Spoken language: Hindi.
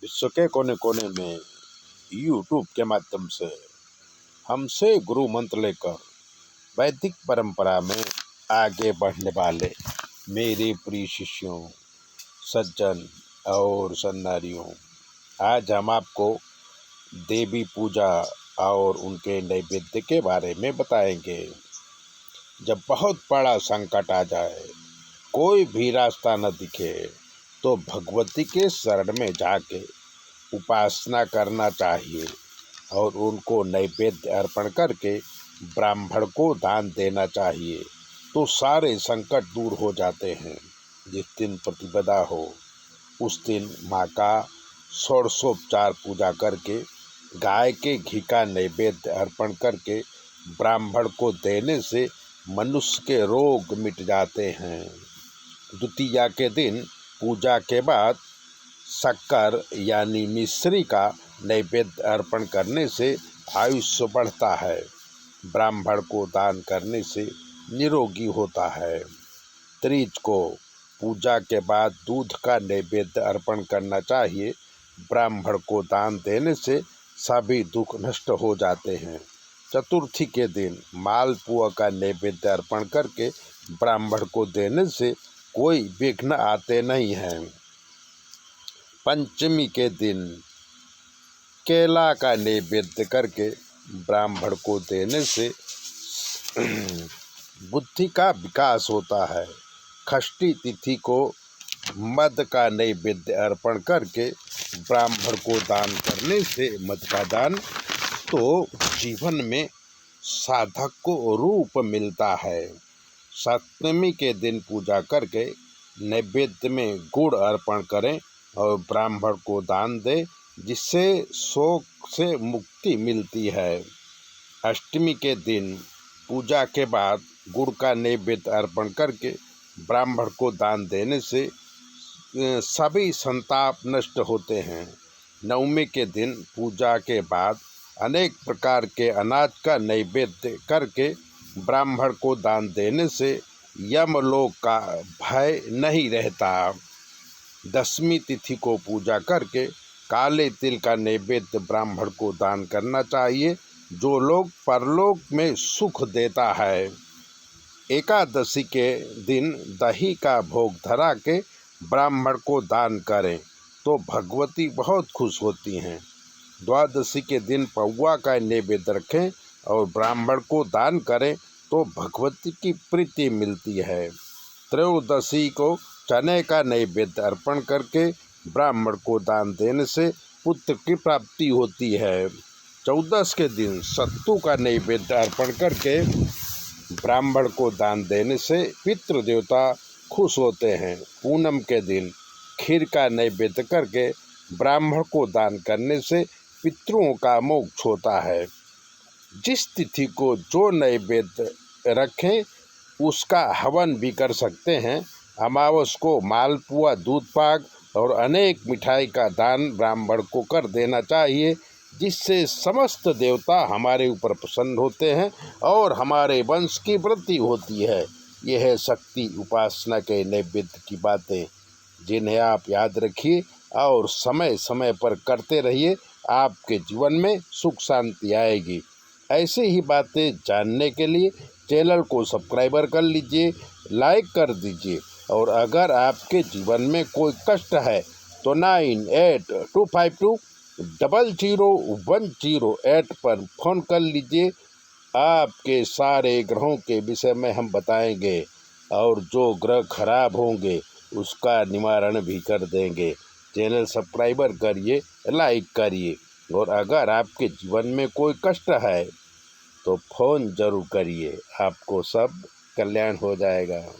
विश्व के कोने कोने में यूट्यूब के माध्यम से हमसे गुरु मंत्र लेकर वैदिक परंपरा में आगे बढ़ने वाले मेरे प्रिय शिष्यों, सज्जन और सन्नारियों, आज हम आपको देवी पूजा और उनके नैवेद्य के बारे में बताएंगे। जब बहुत बड़ा संकट आ जाए, कोई भी रास्ता न दिखे, तो भगवती के शरण में जाके उपासना करना चाहिए और उनको नैवेद्य अर्पण करके ब्राह्मण को दान देना चाहिए, तो सारे संकट दूर हो जाते हैं। जिस दिन प्रतिपदा हो उस दिन माँ का षोडशोपचार पूजा करके गाय के घी का नैवेद्य अर्पण करके ब्राह्मण को देने से मनुष्य के रोग मिट जाते हैं। द्वितीया के दिन पूजा के बाद शक्कर यानी मिश्री का नैवेद्य अर्पण करने से आयुष्य बढ़ता है। ब्राह्मण को दान करने से निरोगी होता है। तीज को पूजा के बाद दूध का नैवेद्य अर्पण करना चाहिए। ब्राह्मण को दान देने से सभी दुख नष्ट हो जाते हैं। चतुर्थी के दिन मालपुआ का नैवेद्य अर्पण करके ब्राह्मण को देने से कोई विघ्न आते नहीं हैं। पंचमी के दिन केला का नैवेद्य करके ब्राह्मण को देने से बुद्धि का विकास होता है। षष्ठी तिथि को मद का नैवेद्य अर्पण करके ब्राह्मण को दान करने से मद का दान तो जीवन में साधक को रूप मिलता है। सप्तमी के दिन पूजा करके नैवेद्य में गुड़ अर्पण करें और ब्राह्मण को दान दें, जिससे शोक से मुक्ति मिलती है। अष्टमी के दिन पूजा के बाद गुड़ का नैवेद्य अर्पण करके ब्राह्मण को दान देने से सभी संताप नष्ट होते हैं। नवमी के दिन पूजा के बाद अनेक प्रकार के अनाज का नैवेद्य करके ब्राह्मण को दान देने से यमलोक का भय नहीं रहता। दशमी तिथि को पूजा करके काले तिल का नैवेद्य ब्राह्मण को दान करना चाहिए, जो लोग परलोक में सुख देता है। एकादशी के दिन दही का भोग धरा के ब्राह्मण को दान करें तो भगवती बहुत खुश होती हैं। द्वादशी के दिन पौवा का नैवेद्य रखें और ब्राह्मण को दान करें तो भगवती की प्रीति मिलती है। त्रयोदशी को चने का नैवेद्य अर्पण करके ब्राह्मण को दान देने से पुत्र की प्राप्ति होती है। 14 के दिन सत्तू का नैवेद्य अर्पण करके ब्राह्मण को दान देने से पितृ देवता खुश होते हैं। पूनम के दिन खीर का नैवेद्य करके ब्राह्मण को दान करने से पितरों का मोक्ष होता है। जिस तिथि को जो नैवेद्य रखें उसका हवन भी कर सकते हैं। अमावस को मालपुआ, दूध पाक और अनेक मिठाई का दान ब्राह्मण को कर देना चाहिए, जिससे समस्त देवता हमारे ऊपर प्रसन्न होते हैं और हमारे वंश की वृद्धि होती है। यह है शक्ति उपासना के नैवेद्य की बातें, जिन्हें आप याद रखिए और समय समय पर करते रहिए। आपके जीवन में सुख शांति आएगी। ऐसे ही बातें जानने के लिए चैनल को सब्सक्राइबर कर लीजिए, लाइक कर दीजिए और अगर आपके जीवन में कोई कष्ट है तो 9822000108 पर फ़ोन कर लीजिए। आपके सारे ग्रहों के विषय में हम बताएंगे और जो ग्रह खराब होंगे उसका निवारण भी कर देंगे। चैनल सब्सक्राइबर करिए, लाइक करिए और अगर आपके जीवन में कोई कष्ट है तो फ़ोन ज़रूर करिए, आपको सब कल्याण हो जाएगा।